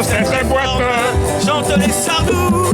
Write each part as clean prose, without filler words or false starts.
cette boîte. Chante les sardous,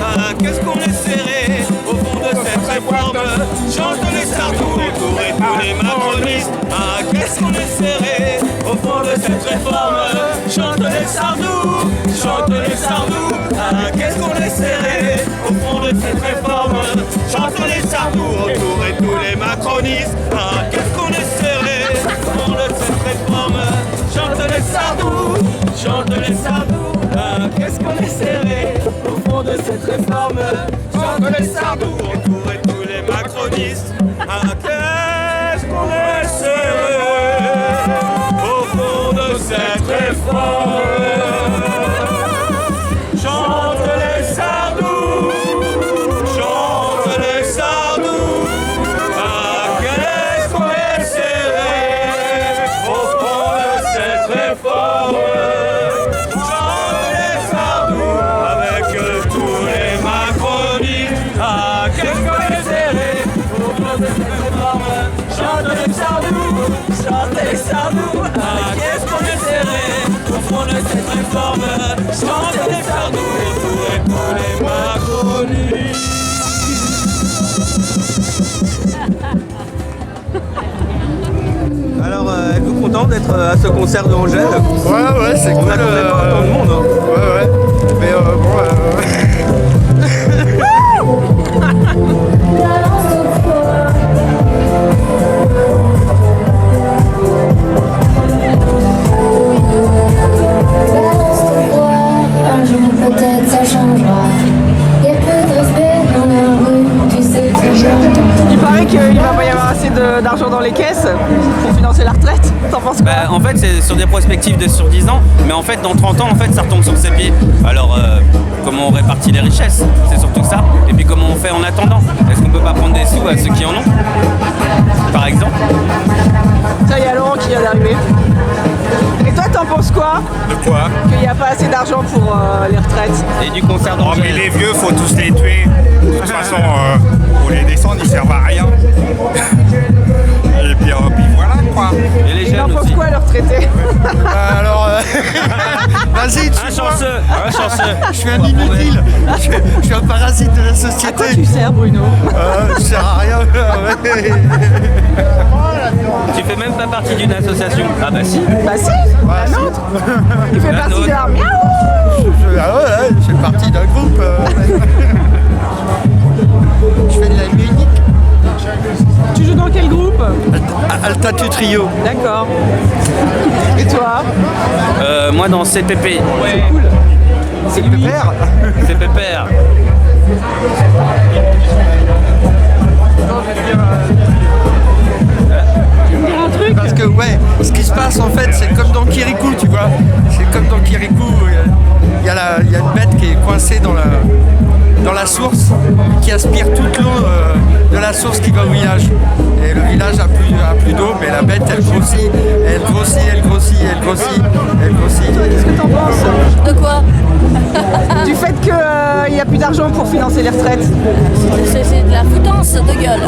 ah qu'est-ce qu'on est serré au fond de cette réforme. Chante les sardous, entourez tous les macronistes, ah qu'est-ce qu'on est serré au fond de cette réforme. Chante les sardous, ah qu'est-ce qu'on est serré au fond de cette réforme. Chante les sardous, entourez tous les macronistes, ah qu'est-ce qu'on est serré au fond de cette réforme. Chante les sardous, ah qu'est-ce qu'on est serré au fond de cette réforme. Chante les sardous, entourez tous les macronistes, ah qu'est-ce qu'on est serré au fond de cette réforme. Chante les sardous, ah qu'est-ce qu'on est serré au fond de cette réforme. Chante les sardous avec tous les macronistes, ah qu'est-ce qu'on est serré au fond de cette réforme. Chante les sardous, ah qu'est-ce qu'on est serré au fond de cette réforme. Chante les sardous et tous les macronistes. Alors, êtes-vous content d'être à ce concert de Angèle? Ouais, c'est cool. On n'attendait pas autant de monde. Ouais. Mais un jour peut-être ça changera. Y'a plus de respect dans la rue, tu sais que j'entends. Il paraît qu'il va pas y avoir assez d'argent dans les caisses pour financer la retraite. T'en penses quoi? En fait, c'est sur des perspectives de sur 10 ans, mais en fait, dans 30 ans, en fait, ça retombe sur ses pieds. Alors, comment on répartit les richesses? C'est surtout ça. Et puis, comment on fait en attendant? Est-ce qu'on peut pas prendre des sous à ceux qui en ont? Par exemple. Ça, il y a Laurent qui vient d'arriver. Et toi, t'en penses quoi? de quoi? Qu'il n'y a pas assez d'argent pour les retraites. Et du concert Oh, mais d'Angèle. les vieux, faut tous les tuer. De toute façon, pour les descendre, ils servent à rien. Et puis voilà quoi. Et les T'en jeunes penses aussi. quoi, les retraités? Alors, vas-y, Un chanceux. je suis un inutile. Je suis un parasite de la À quoi société. tu sers, Bruno? Je sers à rien. Tu fais même pas partie d'une association. Ah bah si. Bah si, la nôtre. Il fait La partie de nôtre. la miaou. Je fais partie d'un groupe. Je fais de la musique. Tu joues dans quel groupe? Alta Trio. D'accord. Et toi? Moi dans CPP. C'est cool. C'est le père. C'est Pépère. Dire un truc? Parce que ouais, ce qui se passe en fait, c'est comme dans Kirikou, tu vois. C'est comme dans Kirikou, il y a une bête qui est coincée dans la source, qui aspire toute l'eau de la source qui va au village. Et le village a plus d'eau, mais la bête elle grossit. Qu'est-ce que t'en penses? De quoi? Du fait qu'il n'y a plus d'argent pour financer les retraites. C'est de la foutance de gueule.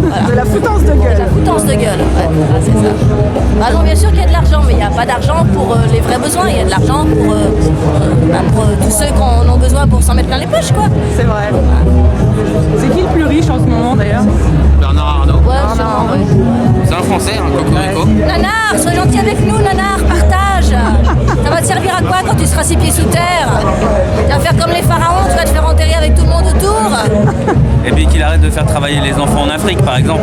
Voilà. De la foutance de De la gueule. foutance de gueule, ouais, voilà, c'est ça. Ah non, bien sûr qu'il y a de l'argent, mais il n'y a pas d'argent pour les vrais besoins. Il y a de l'argent pour tous ceux qui en ont besoin pour s'en mettre plein les poches, quoi. C'est vrai. C'est qui le plus riche en ce moment d'ailleurs? Bernard Arnault. Ouais, sûrement, ouais. C'est un français, un cocorico. Nanar, sois gentil avec nous, Nanar, partage. Ça va te servir à quoi quand tu seras 6 pieds sous terre? Tu vas faire comme les pharaons, tu vas te faire enterrer avec tout le monde autour. Et puis qu'il arrête de faire travailler les enfants en Afrique, par exemple.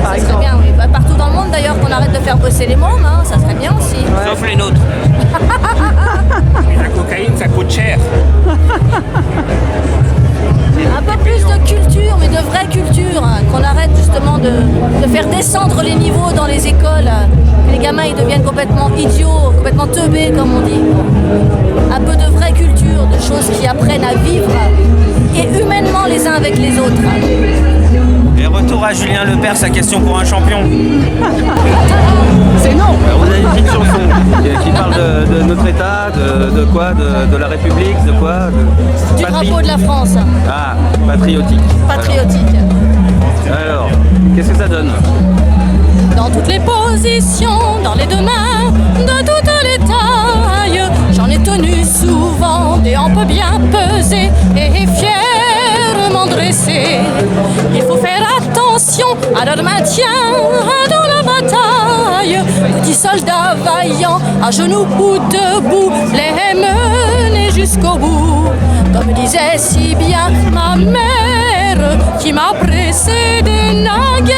Ça serait bien, oui. Bah, partout dans le monde d'ailleurs, qu'on arrête de faire bosser les mômes, hein, ça serait bien aussi. Sauf les nôtres. La cocaïne, ça coûte cher. Un peu plus de culture, mais de vraie culture, hein, qu'on arrête justement de faire descendre les niveaux dans les écoles. Les gamins ils deviennent complètement idiots, complètement teubés comme on dit. Un peu de vraie culture, de choses qui apprennent à vivre et humainement les uns avec les autres. Et retour à Julien Lepers, sa question pour un champion. C'est non. Vous avez une petite chanson qui parle de notre État, de quoi, de la République, de quoi Du drapeau de la France, Ah, patriotique. patriotique. Alors, qu'est-ce que ça donne? Dans toutes les positions, dans les deux mains, de toutes les tailles, bien peser et fièrement dresser. Il faut faire attention à leur maintien dans la bataille. Petits soldats vaillants, à genoux ou debout, les mener jusqu'au bout. Comme disait si bien ma mère, qui m'a précédé naguère.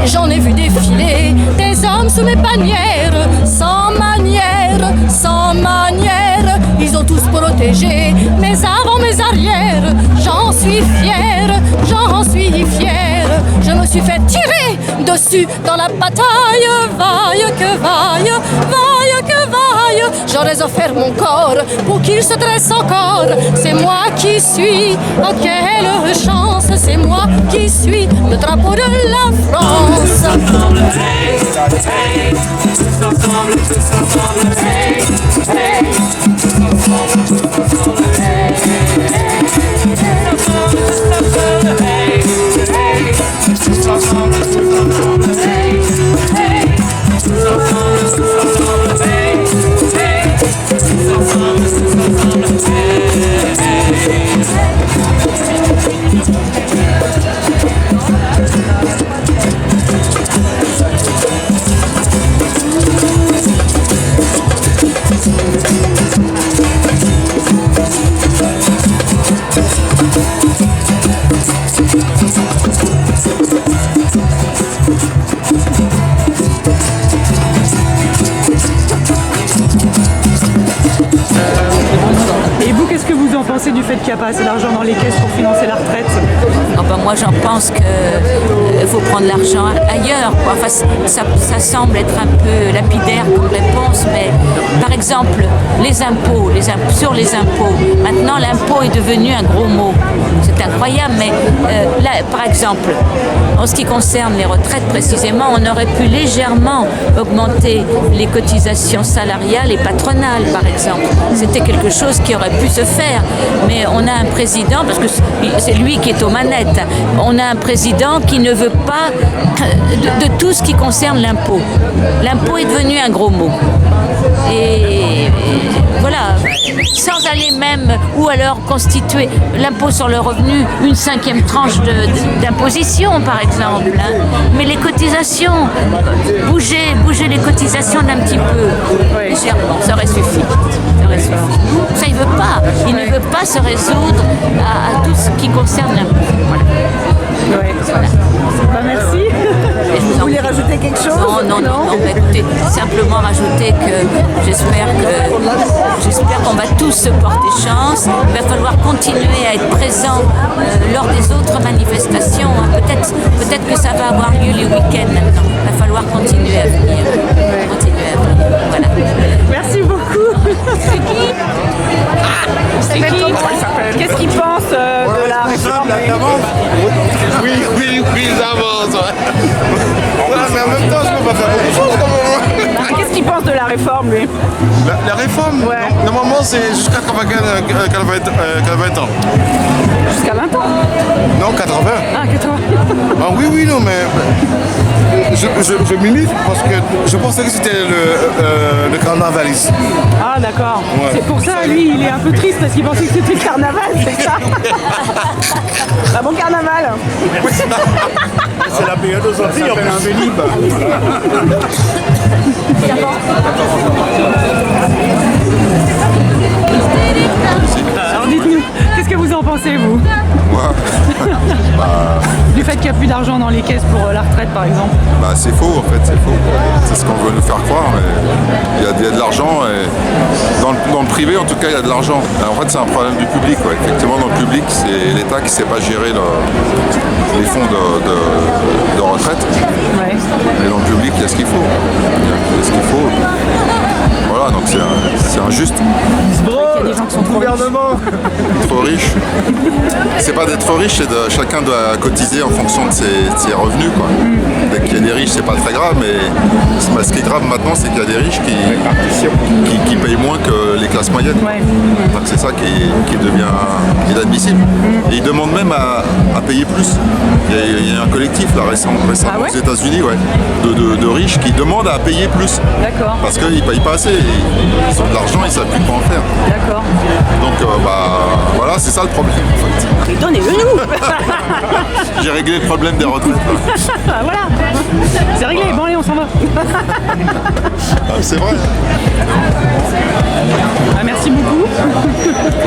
J'en ai vu défiler des hommes sous mes bannières, sans manière, sans manière. Ils ont tous protégé mes avant, mes arrières. J'en suis fière, j'en suis fière. Je me suis fait tirer dessus dans la bataille. Vaille que vaille, vaille que vaille. J'aurais offert mon corps pour qu'il se dresse encore. C'est moi qui suis, oh quelle chance. C'est moi qui suis le drapeau de la France. Tous ensemble, hey, hey. Tous ensemble, hey, hey. Tous ensemble, hey, hey. Tous ensemble, hey, hey. Tous ensemble, hey, hey. Tous ensemble, Et vous, qu'est-ce que vous en pensez du fait qu'il n'y a pas assez d'argent dans les caisses pour financer la retraite? Ah ben moi j'en pense qu'il faut prendre l'argent ailleurs, quoi. Enfin, ça semble être un peu lapidaire comme réponse, mais par exemple les impôts, sur les impôts. Maintenant l'impôt est devenu un gros mot. C'est incroyable, mais là par exemple, en ce qui concerne les retraites précisément, on aurait pu légèrement augmenter les cotisations salariales et patronales par exemple. C'était quelque chose qui aurait pu se faire, mais on a un président, parce que c'est lui qui est aux manettes, on a un président qui ne veut pas de tout ce qui concerne l'impôt. L'impôt est devenu un gros mot. Et voilà, sans aller même, ou alors constituer l'impôt sur le revenu, une 5e tranche d'imposition par exemple, hein. Mais les cotisations, bouger les cotisations d'un petit peu, légèrement, ça aurait suffi. Ça, il ne veut pas se résoudre à tout ce qui concerne l'impôt. Voilà. Bah, merci. Vous voulez rajouter quelque chose? Non, mais écoutez, simplement rajouter que j'espère qu'on va tous se porter chance. Il va falloir continuer à être présent lors des autres manifestations. Hein. Peut-être que ça va avoir lieu les week-ends maintenant. Il va falloir continuer à venir. Voilà. Merci beaucoup. C'est qui? Qu'est-ce qu'il pense de la réforme? Oui, ils avancent. Ouais, mais en même temps, je peux pas faire beaucoup de choses quand même. Qu'est-ce qu'il pense de la réforme, lui? La réforme, ouais. Normalement, c'est jusqu'à 20 ans. Jusqu'à 20 ans? Non, 80. Ah, 80. Ah oui, non, mais je milite parce que je pensais que c'était le carnavalisme. Ah, d'accord. Ouais. C'est pour ça, lui, il est un peu triste parce qu'il pensait que c'était le carnaval, c'est ça? Bah, bon carnaval. C'est la période aux Antilles, en plus. Alors dites-nous, qu'est-ce que vous en pensez, vous? Moi Du fait qu'il n'y a plus d'argent dans les caisses pour la retraite, par exemple? Bah, c'est faux, en fait, c'est faux. C'est ce qu'on veut nous faire croire, mais il y a de l'argent, et dans le privé, en tout cas, il y a de l'argent. En fait, c'est un problème du public, ouais. Effectivement, dans le public, c'est l'État qui ne sait pas gérer les fonds de retraite. Ouais. Et dans le public, il y a ce qu'il faut. Il y a ce qu'il faut. Voilà, donc c'est injuste. Il y a des gens qui sont trop riches. Trop riches. C'est pas d'être riche, c'est de chacun doit cotiser en fonction de ses revenus, quoi. Dès qu'il y a des riches, c'est pas très grave, mais ce qui est grave maintenant, c'est qu'il y a des riches qui payent moins que les classes moyennes. Ouais. Donc c'est ça qui devient inadmissible. Et ils demandent même à payer plus. Il y a un collectif là, récemment Ah ouais aux États-Unis de riches qui demandent à payer plus. D'accord. Parce qu'ils ne payent pas assez. Ils ont de l'argent, ils ne savent plus quoi en faire. D'accord. Donc voilà, c'est ça le problème en fait. Mais donnez-le nous. J'ai réglé le problème des retraites. Ah, voilà. C'est réglé. Bon allez, on s'en va. Ah, c'est vrai. Ah, merci beaucoup.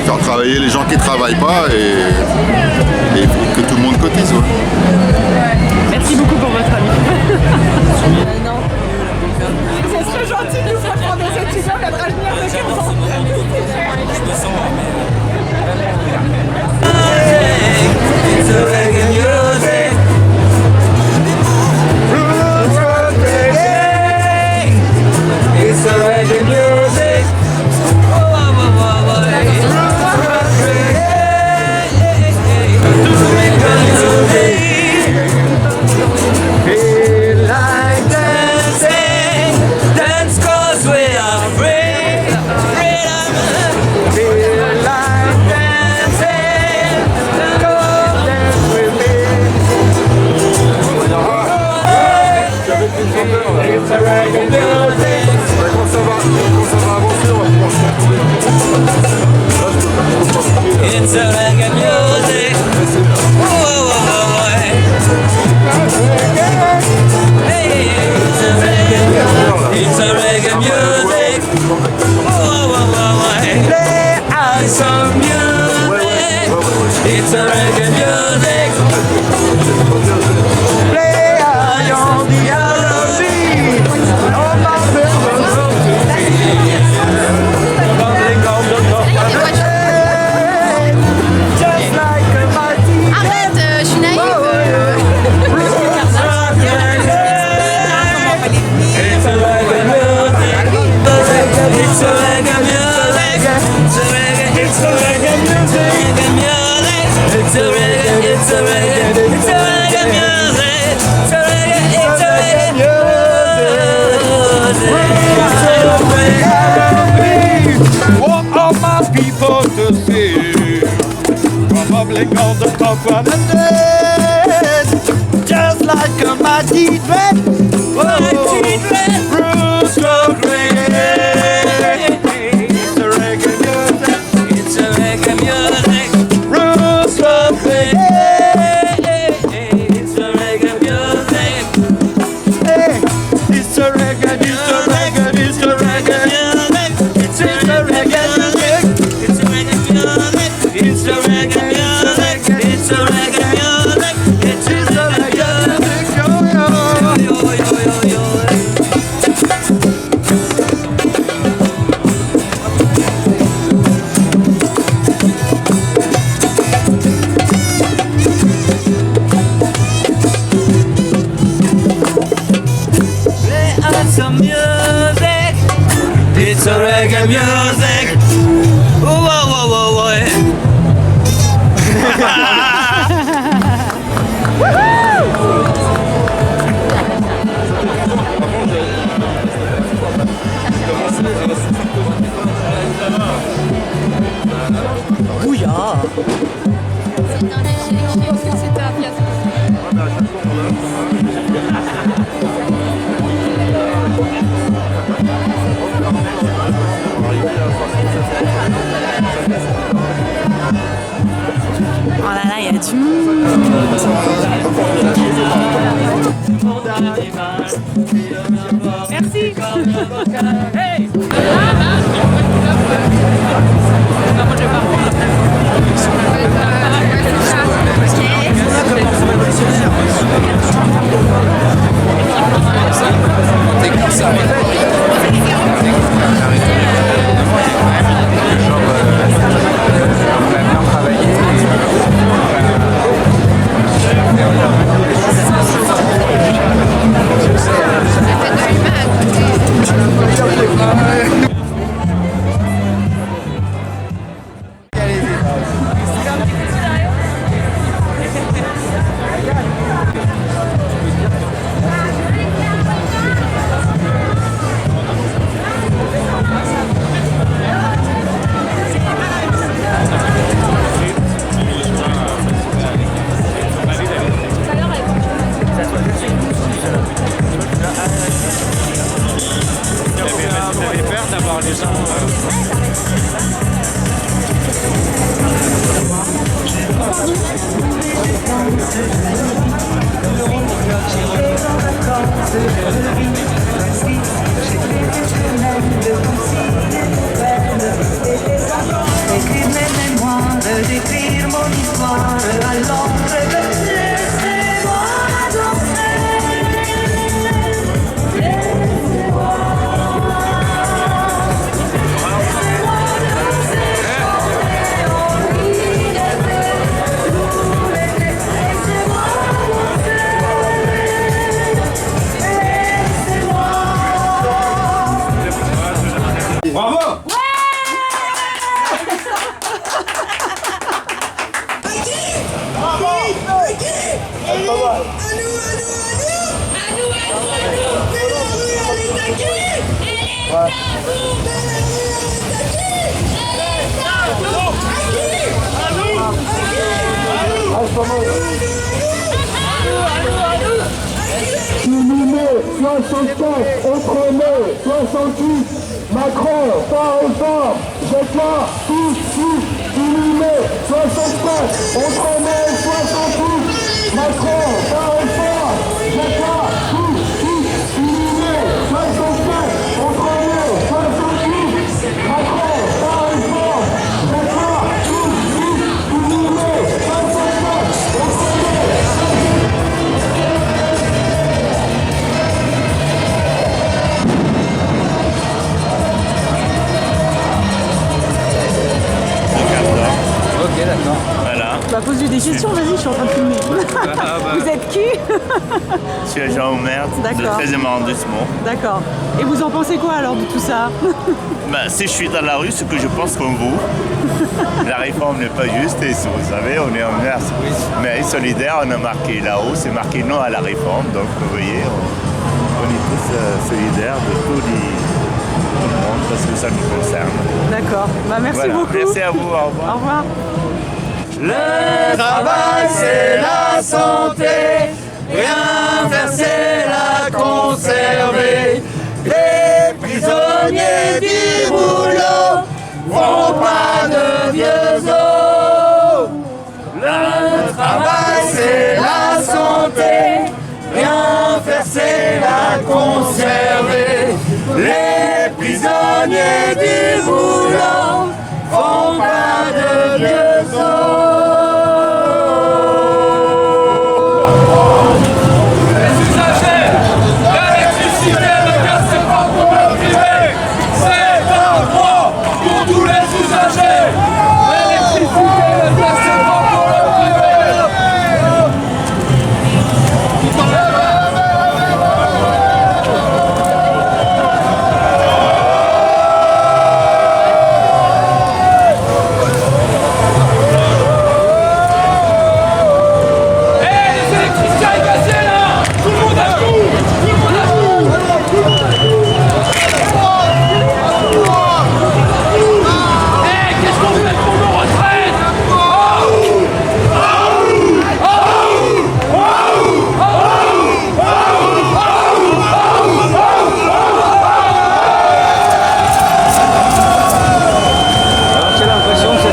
Faire travailler les gens qui ne travaillent pas et que tout le monde cotise. Ouais. Merci beaucoup pour votre avis. C'est très gentil de nous faire prendre des étudiants d'être à venir de 15 ans. It's a reggae music. It's a reggae music. Feel like dancing, dance 'cause we are free. Feel like dancing, go dance with me. It's a reggae music. It's a reggae music. Hey, it's a reggae music. Play us some music. It's a reggae music. Play on the R&B. On my just like a mighty. Arrête, je suis naïve. It's a reggae music. It's a reggae music. It's a reggae music. It's a reggae. It's a reggae. It's a reggae music. It's a reggae. It's a reggae music. What are my people to see? Bubbling on the top of the dead, just like a mighty thread. Bruce reggae. It's a reggae music. It's a reggae music. Bruce reggae. It's a reggae music. Hey, it's a reggae. It's a reggae. It's a reggae. It's a reggae music. It's a reggae music. It's a reggae music. It's a reggae music. It's a reggae music. Yo yo yo yo. Play us some music. It's a reggae music. Whoa, whoa, whoa, whoa. Oh là là, il y a du monde. Merci. Hey. Écrire mes mémoires, d'écrire mon histoire à l'ombre de laissez-moi danser. Laissez-moi. Bravo! Inhumé, 64, Autremé, 68, Macron, par réforme, Jacquard, tous, Inhumé, 64, Autremé, 68, Macron, par réforme, Jacquard, tous, Inhumé, 64, Autremé, 68, Macron, par réforme, Jacquard, tous, Inhumé, 64, Autremé, Ok, d'accord. Voilà. Bah pose-lui des questions, vas-y, je suis en train de filmer. Vous êtes qui? Je suis agent au maire du D'accord. 13e arrondissement. D'accord. Et vous en pensez quoi alors de tout ça? Si je suis dans la rue, ce que je pense comme vous, la réforme n'est pas juste et vous savez, on est en mais solidaire, on a marqué là-haut, c'est marqué non à la réforme, donc vous voyez, on est tous solidaires de tout le monde parce que ça nous concerne. D'accord. Bah merci Voilà. beaucoup. Merci à vous, au revoir. Au revoir. Le travail c'est la santé, rien faire c'est la conserver. Les prisonniers du boulot font pas de vieux os. Le travail c'est la santé, rien faire c'est la conserver. Les prisonniers du boulot font pas de vieux os. Les usagers, l'électricité, le gaz, c'est pas pour le privé, c'est un droit pour tous les usagers. L'électricité, le gaz, c'est pas pour le privé.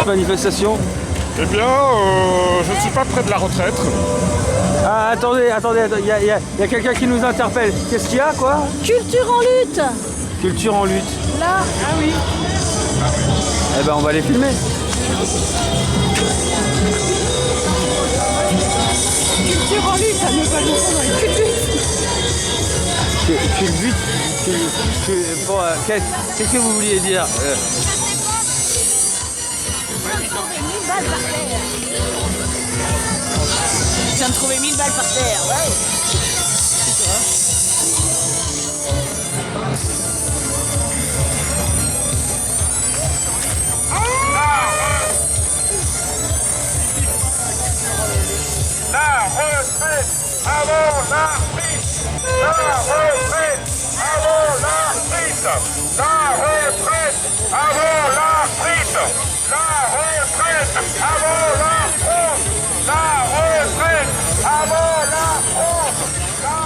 Manifestation? Eh bien, je ne suis pas près de la retraite. Ah, attendez, il y a quelqu'un qui nous interpelle. Qu'est-ce qu'il y a, quoi? Culture en lutte. Culture en lutte. Là. Ah oui. Eh ben, on va les filmer. Culture en lutte, ça ne veut pas nous prendre une culbute. Qu'est-ce que vous vouliez dire? Je viens de trouver 1000 balles par terre, ouais. La retraite avant la prise. La retraite avant la prise. La retraite avant la prise. La retraite avant la France. La retraite avant la France. La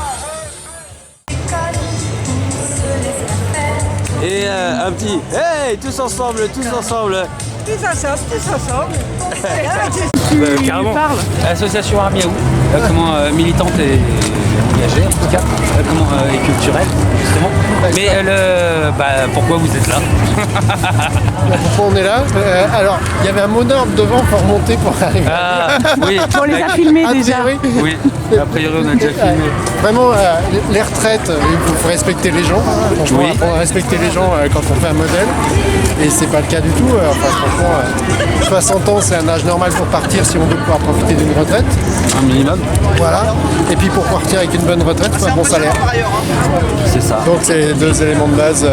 retraite. Et un petit hey, tous ensemble, tous ensemble. Tous ensemble. Carrément. Association Armiaou, militante et engagée en tout cas, et culturelle justement. Mais pourquoi vous êtes là? Pourquoi on est là? Alors, il y avait un monarque devant pour remonter pour arriver. Ah, oui. On les a filmés déjà. Oui, a priori on a déjà filmé. Vraiment, les retraites, il faut respecter les gens. Franchement, Oui. apprendre à respecter les gens quand on fait un modèle. Et c'est pas le cas du tout. Franchement, 60 ans, c'est un âge normal pour partir si on veut pouvoir profiter d'une retraite. Un minimum. Voilà. Et puis pour partir avec une bonne retraite, il faut un bon salaire. C'est ça. Donc c'est les deux éléments de base.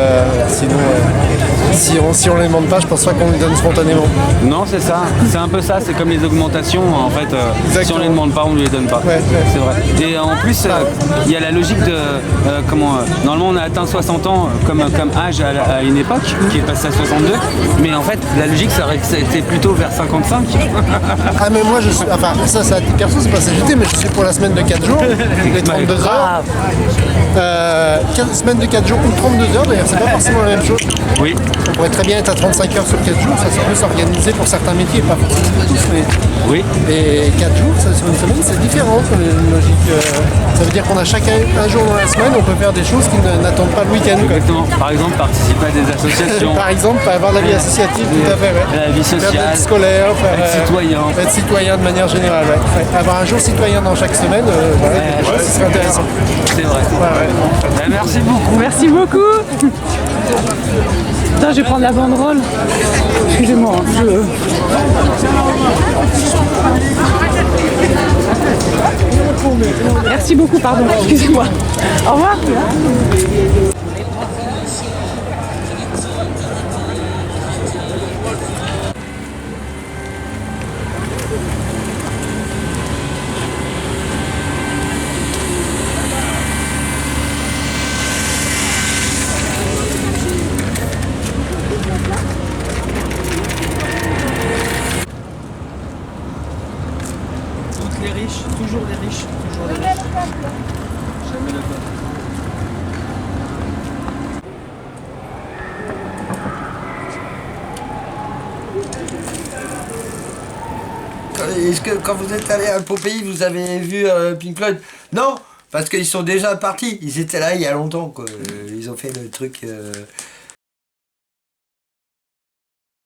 Sinon, si on les demande pas, je pense pas qu'on les donne spontanément. Non, c'est ça. C'est un peu ça. C'est comme les augmentations. En fait, si on les demande pas, on ne les donne pas. Ouais. C'est vrai. Et en plus, il y a la logique de normalement, on a atteint 60 ans comme âge à une époque, qui est passé à 62. Mais en fait, la logique, c'était plutôt vers 55. Ah mais moi je suis, enfin ça perso c'est pas CGT, mais je suis pour la semaine de 4 jours, les 32 heures. Semaine de 4 jours ou 32 heures d'ailleurs, c'est pas forcément la même chose. Oui. On pourrait très bien être à 35 heures sur 4 jours, ça peut s'organiser pour certains métiers, pas forcément pour tous, mais. Oui. Et 4 jours, ça, sur une semaine, c'est différent comme une logique. Ça veut dire qu'on a chacun un jour dans la semaine, on peut faire des choses qui n'attendent pas le week-end. Exactement. Par exemple, participer à des associations. Par exemple, avoir la vie associative, tout à fait. Ouais. La vie sociale. Faire de scolaire, être citoyen de manière générale. Ouais. Avoir un jour citoyen dans chaque semaine, ce serait intéressant. C'est vrai. Merci beaucoup. Merci beaucoup. Attends, je vais prendre la banderole. Excusez-moi. Merci beaucoup, pardon. Excusez-moi. Au revoir. Toutes les riches, toujours les riches, toujours les riches. Jamais le peuple. Est-ce que quand vous êtes allé à Pompéi, vous avez vu Pink Floyd? Non, parce qu'ils sont déjà partis. Ils étaient là il y a longtemps, quoi. Ils ont fait le truc